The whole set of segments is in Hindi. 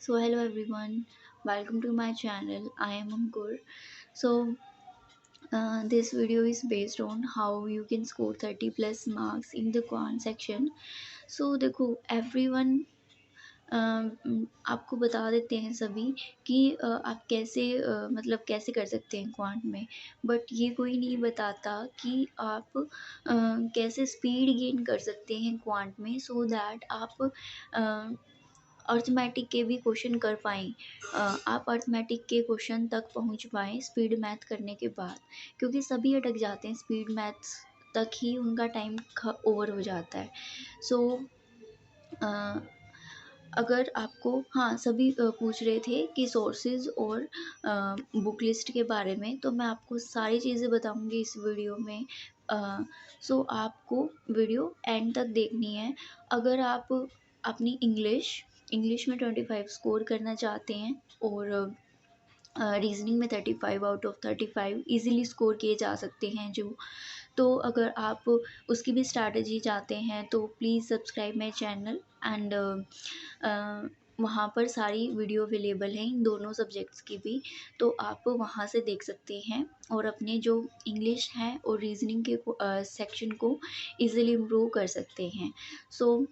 So hello everyone, welcome to my channel. I am Ankur. So this video is based on how you can score 30 plus marks in the quant section. So देखो everyone आपको बता देते हैं सभी कि आप कैसे मतलब कैसे कर सकते हैं क्वांट में। बट ये कोई नहीं बताता कि आप कैसे स्पीड गेन कर सकते हैं क्वांट में सो दैट आप अर्थमेटिक के भी क्वेश्चन कर पाएँ। आप अर्थमेटिक के क्वेश्चन तक पहुँच पाएँ स्पीड मैथ करने के बाद, क्योंकि सभी अटक जाते हैं स्पीड मैथ्स तक ही उनका टाइम ख ओवर हो जाता है। सो अ, अगर आपको हाँ, सभी पूछ रहे थे कि सोर्सेज़ और बुक लिस्ट के बारे में, तो मैं आपको सारी चीज़ें बताऊँगी इस वीडियो में। सो आपको वीडियो एंड तक देखनी है। अगर आप अपनी इंग्लिश में 25 स्कोर करना चाहते हैं और रीज़निंग में 35 आउट ऑफ 35 ईज़िली स्कोर किए जा सकते हैं जो, तो अगर आप उसकी भी स्ट्रैटेजी चाहते हैं तो please subscribe my channel and वहाँ पर सारी वीडियो अवेलेबल हैं इन दोनों सब्जेक्ट्स की भी, तो आप वहाँ से देख सकते हैं और अपने जो इंग्लिश है और रीज़निंग के सेक्शन को ईज़िली इम्प्रूव कर सकते हैं। So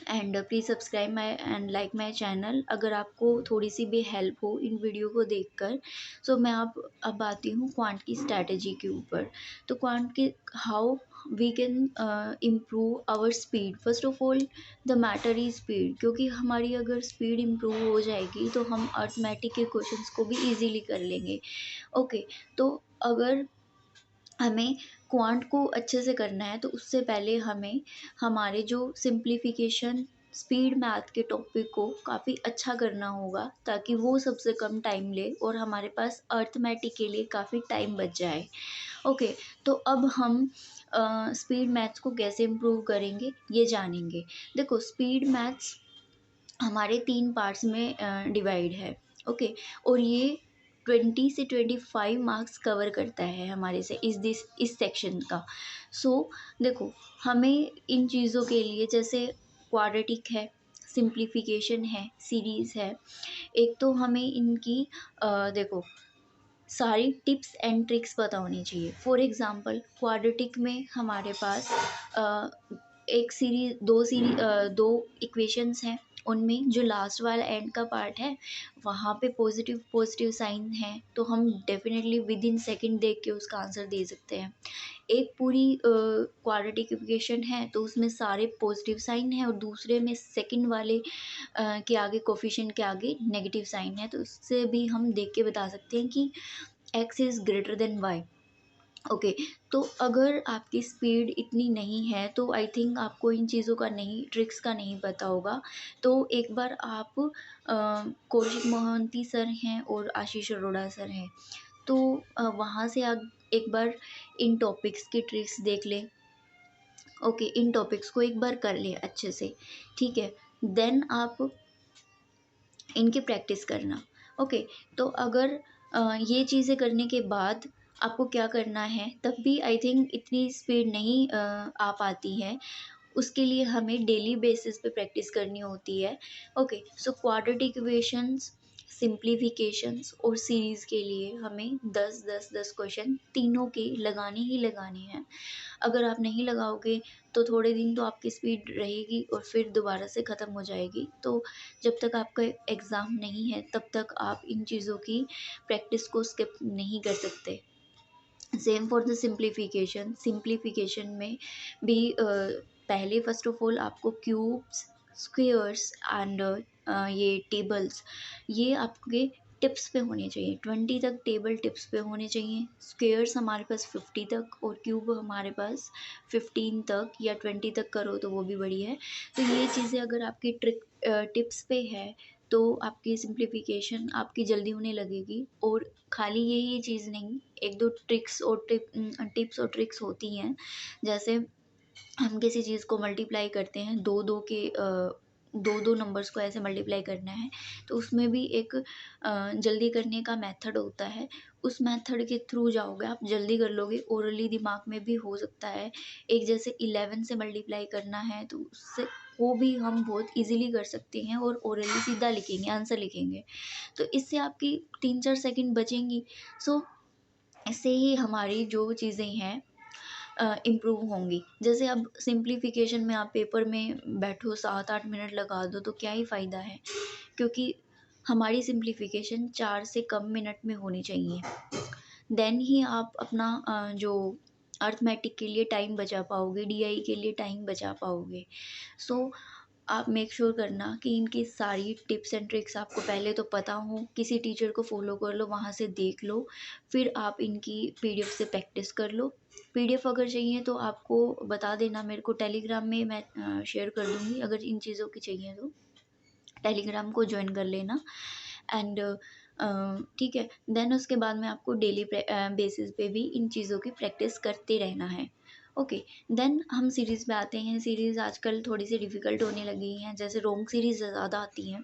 and please subscribe my and like my channel अगर आपको थोड़ी सी भी हेल्प हो इन वीडियो को देखकर। सो मैं अब आती हूँ क्वांट की स्ट्रैटेजी के ऊपर। तो क्वांट के how we can improve our speed. First of all the matter is speed, क्योंकि हमारी अगर स्पीड इम्प्रूव हो जाएगी तो हम अर्थमेटिक के क्वेश्चंस को भी इजीली कर लेंगे। ओके, तो अगर हमें क्वांट को अच्छे से करना है तो उससे पहले हमें हमारे जो सिंप्लीफिकेशन स्पीड मैथ के टॉपिक को काफ़ी अच्छा करना होगा, ताकि वो सबसे कम टाइम ले और हमारे पास अर्थमेटिक के लिए काफ़ी टाइम बच जाए। ओके, तो अब हम स्पीड मैथ्स को कैसे इम्प्रूव करेंगे ये जानेंगे। देखो, स्पीड मैथ्स हमारे 3 पार्ट्स में डिवाइड है। ओके, और ये 20 से 25 मार्क्स कवर करता है हमारे से इस सेक्शन का। सो देखो, हमें इन चीज़ों के लिए जैसे क्वाड्रेटिक है, सिंप्लीफिकेशन है, सीरीज़ है। एक तो हमें इनकी देखो सारी टिप्स एंड ट्रिक्स पता होनी चाहिए। फॉर एग्ज़ाम्पल क्वाड्रेटिक में हमारे पास अ, एक सीरीज़ 2 इक्वेशंस हैं, उनमें जो लास्ट वाला एंड का पार्ट है, वहाँ पे पॉज़िटिव पॉज़िटिव साइन है, तो हम डेफ़िनेटली विदिन सेकंड देख के उसका आंसर दे सकते हैं। एक पूरी क्वाड्रेटिक इक्वेशन है तो उसमें सारे पॉज़िटिव साइन हैं और दूसरे में सेकंड वाले के आगे कोएफ़िशिएंट के आगे नेगेटिव साइन है, तो उससे भी हम देख के बता सकते हैं कि x is greater than y. Okay, तो अगर आपकी स्पीड इतनी नहीं है तो आई थिंक आपको इन चीज़ों का नहीं, ट्रिक्स का नहीं पता होगा। तो एक बार आप कौशिक मोहंती सर हैं और आशीष अरोड़ा सर हैं, तो वहाँ से आप एक बार इन टॉपिक्स की ट्रिक्स देख लें। ओके, इन टॉपिक्स को एक बार कर लें अच्छे से, ठीक है? देन आप इनकी प्रैक्टिस करना। ओके, तो अगर ये चीज़ें करने के बाद आपको क्या करना है, तब भी आई थिंक इतनी स्पीड नहीं आ पाती है। उसके लिए हमें डेली बेसिस पे प्रैक्टिस करनी होती है। Okay, so quadratic equations, simplifications और सीरीज़ के लिए हमें 10-10-10 क्वेश्चन तीनों के लगाने ही लगाने हैं। अगर आप नहीं लगाओगे तो थोड़े दिन तो आपकी स्पीड रहेगी और फिर दोबारा से ख़त्म हो जाएगी। तो जब तक आपका एग्ज़ाम नहीं है तब तक आप इन चीज़ों की प्रैक्टिस को स्किप नहीं कर सकते। सेम फॉर द सिंप्लीफिकेशन में भी पहले फ़र्स्ट ऑफ ऑल आपको क्यूब्स, स्क्वेयर्स एंड ये टेबल्स, ये आपके टिप्स पे होने चाहिए। 20 तक टेबल टिप्स पे होने चाहिए। स्क्वेयर्स हमारे पास 50 तक और क्यूब हमारे पास 15 तक या 20 तक करो तो वो भी बढ़िया है। तो ये चीज़ें अगर आपकी टिप्स पे है तो आपकी सिंप्लीफिकेशन आपकी जल्दी होने लगेगी। और खाली यही चीज़ नहीं, 1-2 टिप्स और ट्रिक्स होती हैं। जैसे हम किसी चीज़ को मल्टीप्लाई करते हैं, 2-2 के 2-2 नंबर्स को ऐसे मल्टीप्लाई करना है, तो उसमें भी एक जल्दी करने का मेथड होता है। उस मेथड के थ्रू जाओगे आप जल्दी कर लोगे, ओरली दिमाग में भी हो सकता है। एक जैसे 11 से मल्टीप्लाई करना है तो उससे वो भी हम बहुत ईज़िली कर सकते हैं और ओरली सीधा लिखेंगे, आंसर लिखेंगे। तो इससे आपकी 3-4 सेकंड बचेंगी। सो इससे ही हमारी जो चीज़ें हैं इम्प्रूव होंगी। जैसे अब सिम्प्लिफ़िकेशन में आप पेपर में बैठो 7-8 मिनट लगा दो तो क्या ही फ़ायदा है, क्योंकि हमारी सिम्प्लिफ़िकेशन 4 से कम मिनट में होनी चाहिए। देन ही आप अपना जो अर्थमेटिक के लिए टाइम बचा पाओगे, डीआई के लिए टाइम बचा पाओगे। सो आप मेक श्योर करना कि इनकी सारी टिप्स एंड ट्रिक्स आपको पहले तो पता हो, किसी टीचर को फॉलो कर लो, वहाँ से देख लो, फिर आप इनकी पीडीएफ से प्रैक्टिस कर लो। पीडीएफ अगर चाहिए तो आपको बता देना, मेरे को टेलीग्राम में मैं शेयर कर दूँगी, अगर इन चीज़ों की चाहिए तो टेलीग्राम को जॉइन कर लेना। एंड ठीक है, देन उसके बाद में आपको डेली बेसिस पे भी इन चीज़ों की प्रैक्टिस करते रहना है। ओके, देन हम सीरीज़ पे आते हैं। सीरीज़ आजकल थोड़ी सी डिफ़िकल्ट होने लगी हैं, जैसे रोंग सीरीज़ ज़्यादा आती हैं।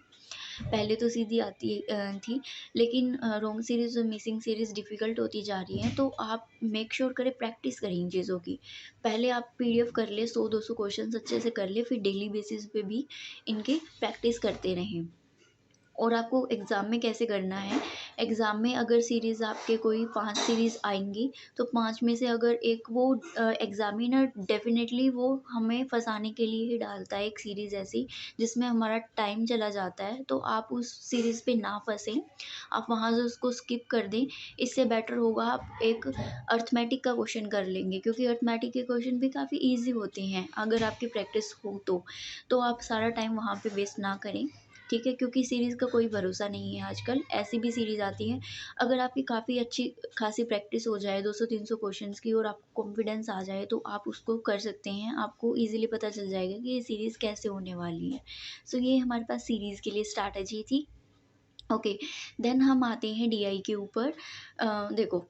पहले तो सीधी आती थी, लेकिन रोंग सीरीज़ और मिसिंग सीरीज़ डिफ़िकल्ट होती जा रही हैं, तो आप मेक श्योर करें, प्रैक्टिस करें इन चीज़ों की। पहले आप पीडीएफ कर लें, 100-200 क्वेश्चंस अच्छे से कर लें, फिर डेली बेसिस पे भी इनकी प्रैक्टिस करते रहें। और आपको एग्ज़ाम में कैसे करना है, एग्ज़ाम में अगर सीरीज़ आपके कोई 5 सीरीज़ आएँगी, तो 5 में से अगर एक वो एग्ज़ामिनर डेफ़िनेटली वो हमें फँसाने के लिए ही डालता है, एक सीरीज़ ऐसी जिसमें हमारा टाइम चला जाता है, तो आप उस सीरीज़ पे ना फँसें, आप वहाँ से उसको स्किप कर दें। इससे बेटर होगा आप एक अर्थमेटिक का क्वेश्चन कर लेंगे, क्योंकि अर्थमेटिक के क्वेश्चन भी काफ़ी ईज़ी होते हैं, अगर आपकी प्रैक्टिस हो तो। तो आप सारा टाइम वहाँ पे वेस्ट ना करें, ठीक है? क्योंकि सीरीज़ का कोई भरोसा नहीं है आजकल, ऐसी भी सीरीज़ आती हैं। अगर आपकी काफ़ी अच्छी खासी प्रैक्टिस हो जाए 200-300 क्वेश्चन्स की और आपको कॉन्फिडेंस आ जाए, तो आप उसको कर सकते हैं। आपको ईज़िली पता चल जाएगा कि ये सीरीज़ कैसे होने वाली है। सो ये हमारे पास सीरीज़ के लिए स्ट्रैटेजी थी। ओके, देन हम आते हैं डीआई के ऊपर। देखो,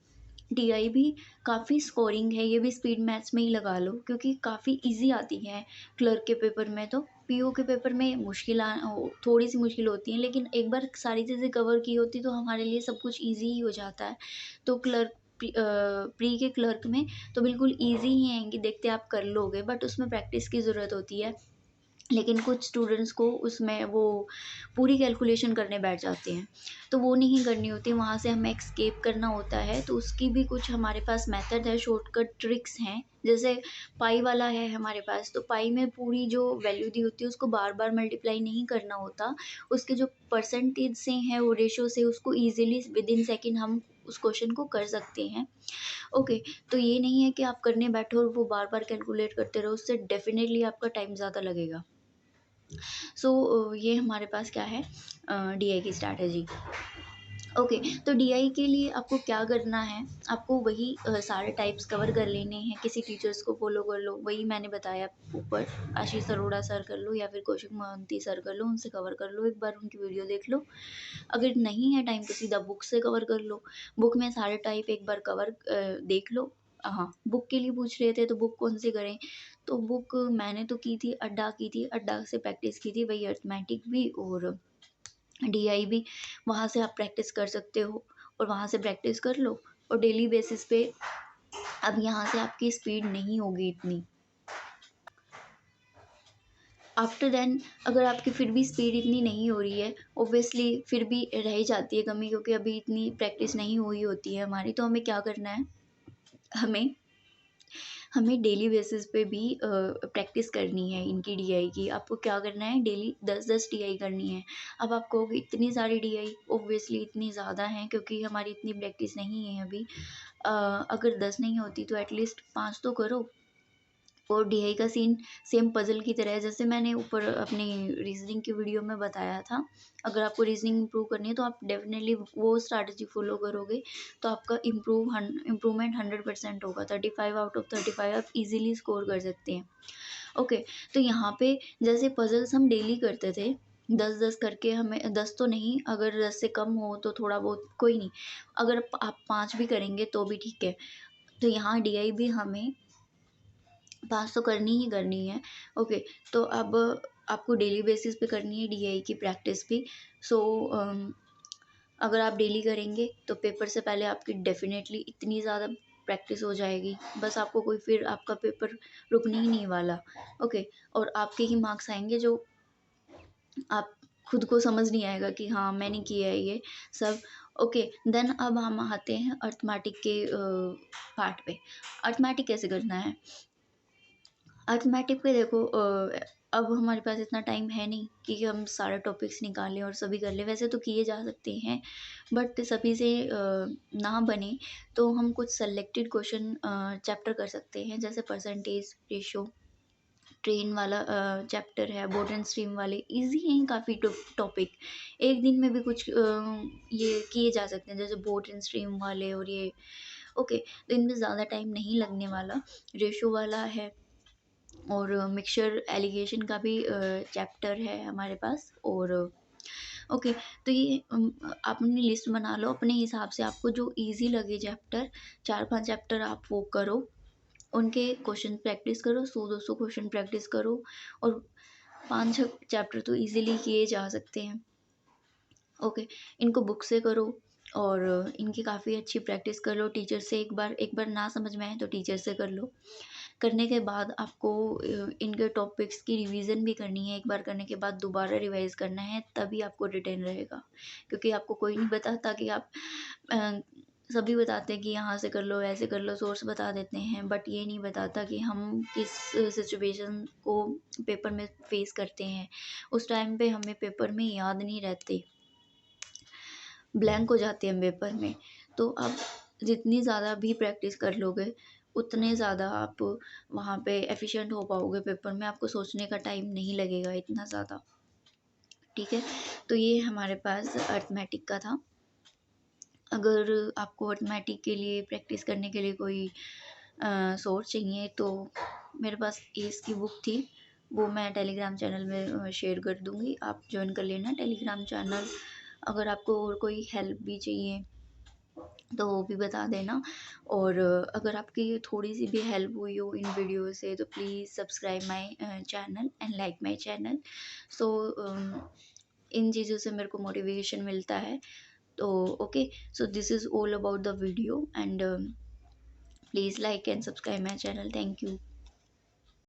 डीआई भी काफ़ी स्कोरिंग है, ये भी स्पीड मैथ्स में ही लगा लो, क्योंकि काफ़ी ईज़ी आती हैं। क्लर्क के पेपर में तो, पीओ के पेपर में थोड़ी-सी मुश्किल होती हैं, लेकिन एक बार सारी चीज़ें कवर की होती तो हमारे लिए सब कुछ ईज़ी ही हो जाता है। तो प्री के क्लर्क में तो बिल्कुल ईज़ी ही आएँगी, देखते आप कर लोगे, बट उसमें प्रैक्टिस की ज़रूरत होती है। लेकिन कुछ स्टूडेंट्स को उसमें वो पूरी कैलकुलेशन करने बैठ जाते हैं, तो वो नहीं करनी होती, वहाँ से हमें एस्केप करना होता है, तो उसकी भी कुछ हमारे पास मेथड है, शॉर्टकट ट्रिक्स हैं। जैसे पाई वाला है हमारे पास, तो पाई में पूरी जो वैल्यू दी होती है उसको बार-बार मल्टीप्लाई नहीं करना होता, उसके जो परसेंटेज से हैं वो रेशो से उसको ईज़िली विदिन सेकंड हम उस क्वेश्चन को कर सकते हैं। ओके, तो ये नहीं है कि आप करने बैठो और वो बार-बार कैलकुलेट करते रहो, उससे डेफ़िनेटली आपका टाइम ज़्यादा लगेगा। सो ये हमारे पास क्या है, डीआई की स्ट्रैटेजी। ओके, तो डीआई के लिए आपको क्या करना है, आपको वही सारे टाइप्स कवर कर लेने हैं, किसी टीचर्स को फॉलो कर लो, वही मैंने बताया ऊपर, आशीष अरोड़ा सर कर लो या फिर कौशिक मोहंती सर कर लो, उनसे कवर कर लो, एक बार उनकी वीडियो देख लो। अगर नहीं है टाइम तो सीधा बुक से कवर कर लो, बुक में सारे टाइप एक बार कवर देख लो। हाँ, बुक के लिए पूछ रहे थे तो बुक कौन सी करें, तो बुक मैंने तो की थी अड्डा की थी, अड्डा से प्रैक्टिस की थी, वही अर्थमेटिक भी और डीआई भी, वहाँ से आप प्रैक्टिस कर सकते हो और वहाँ से प्रैक्टिस कर लो। और डेली बेसिस पे अब यहाँ से आपकी स्पीड नहीं होगी इतनी। आफ्टर देन अगर आपकी फिर भी स्पीड इतनी नहीं हो रही है, ऑब्वियसली फिर भी रह ही जाती है कमी, क्योंकि अभी इतनी प्रैक्टिस नहीं हुई होती है हमारी, तो हमें क्या करना है, हमें हमें डेली बेसिस पे भी प्रैक्टिस करनी है इनकी डीआई की। आपको क्या करना है, डेली 10-10 डीआई करनी है। अब आप कहोगे इतनी सारी डीआई, ऑब्वियसली इतनी ज़्यादा हैं क्योंकि हमारी इतनी प्रैक्टिस नहीं है अभी। अगर 10 नहीं होती तो एटलीस्ट 5 तो करो। और डीआई का सीन सेम पज़ल की तरह है, जैसे मैंने ऊपर अपनी रीज़निंग की वीडियो में बताया था। अगर आपको रीज़निंग इम्प्रूव करनी है तो आप डेफ़िनेटली वो स्ट्रैटेजी फ़ॉलो करोगे, तो आपका इम्प्रूवमेंट 100% होगा। 35 आउट ऑफ 35 आप ईज़िली स्कोर कर सकते हैं। ओके, तो यहाँ पे जैसे पज़ल्स हम डेली करते थे, 10-10 करके, हमें 10 तो नहीं, अगर 10 से कम हो तो थोड़ा बहुत कोई नहीं, अगर आप 5 भी करेंगे तो भी ठीक है। तो यहाँ डीआई भी हमें पास तो करनी ही करनी है। ओके, तो अब आपको डेली बेसिस पे करनी है डीआई की प्रैक्टिस भी। सो अगर आप डेली करेंगे तो पेपर से पहले आपकी डेफ़िनेटली इतनी ज़्यादा प्रैक्टिस हो जाएगी, बस आपको कोई फिर आपका पेपर रुकने ही नहीं वाला। ओके, और आपके ही मार्क्स आएँगे जो आप खुद को समझ नहीं आएगा कि हाँ मैंने किया है ये सब। ओके, देन अब हम आते हैं अर्थमेटिक के पार्ट पे। अर्थमेटिक कैसे करना है? अर्थमेटिक पे देखो अब हमारे पास इतना टाइम है नहीं कि हम सारे टॉपिक्स निकालें और सभी कर लें। वैसे तो किए जा सकते हैं, बट सभी से ना बने तो हम कुछ सेलेक्टेड क्वेश्चन चैप्टर कर सकते हैं, जैसे परसेंटेज रेशो, ट्रेन वाला चैप्टर है, बोर्ड एंड स्ट्रीम वाले ईज़ी हैं काफ़ी टॉपिक। एक दिन में भी कुछ ये किए जा सकते हैं, जैसे बोर्ड एंड स्ट्रीम वाले और ये। ओके, तो इनमें ज़्यादा टाइम नहीं लगने वाला। रेशो वाला है और मिक्सचर एलिगेशन का भी चैप्टर है हमारे पास। और ओके, तो ये आपने लिस्ट बना लो अपने हिसाब से, आपको जो ईज़ी लगे चैप्टर, 4-5 चैप्टर आप वो करो। उनके क्वेश्चन प्रैक्टिस करो, 100-200 क्वेश्चन प्रैक्टिस करो और 5-6 चैप्टर तो ईज़िली किए जा सकते हैं। ओके, इनको बुक से करो और इनकी काफ़ी अच्छी प्रैक्टिस कर लो। टीचर से एक बार ना समझ में आए तो टीचर से कर लो। करने के बाद आपको इनके टॉपिक्स की रिवीजन भी करनी है। एक बार करने के बाद दोबारा रिवाइज़ करना है, तभी आपको रिटेन रहेगा। क्योंकि आपको कोई नहीं बताता कि आप अ, सभी बताते हैं कि यहाँ से कर लो, ऐसे कर लो, सोर्स बता देते हैं, बट ये नहीं बताता कि हम किस सिचुएशन को पेपर में फेस करते हैं। उस टाइम पे हमें पेपर में याद नहीं रहते, ब्लैंक हो जाते हैं पेपर में। तो आप जितनी ज़्यादा भी प्रैक्टिस कर लोगे, उतने ज़्यादा आप वहाँ पे एफिशिएंट हो पाओगे पेपर में, आपको सोचने का टाइम नहीं लगेगा इतना ज़्यादा। ठीक है? तो ये हमारे पास अरिथमेटिक का था। अगर आपको अरिथमेटिक के लिए प्रैक्टिस करने के लिए कोई सोर्स चाहिए तो मेरे पास एस की बुक थी, वो मैं टेलीग्राम चैनल में शेयर कर दूँगी, आप जॉइन कर लेना टेलीग्राम चैनल। अगर आपको और कोई हेल्प भी चाहिए तो वो भी बता देना। और अगर आपकी थोड़ी सी भी हेल्प हुई हो इन वीडियो से तो please subscribe my channel and like my channel. So इन चीज़ों से मेरे को मोटिवेशन मिलता है। तो okay, so this is all about the video and please like and subscribe my channel. Thank you.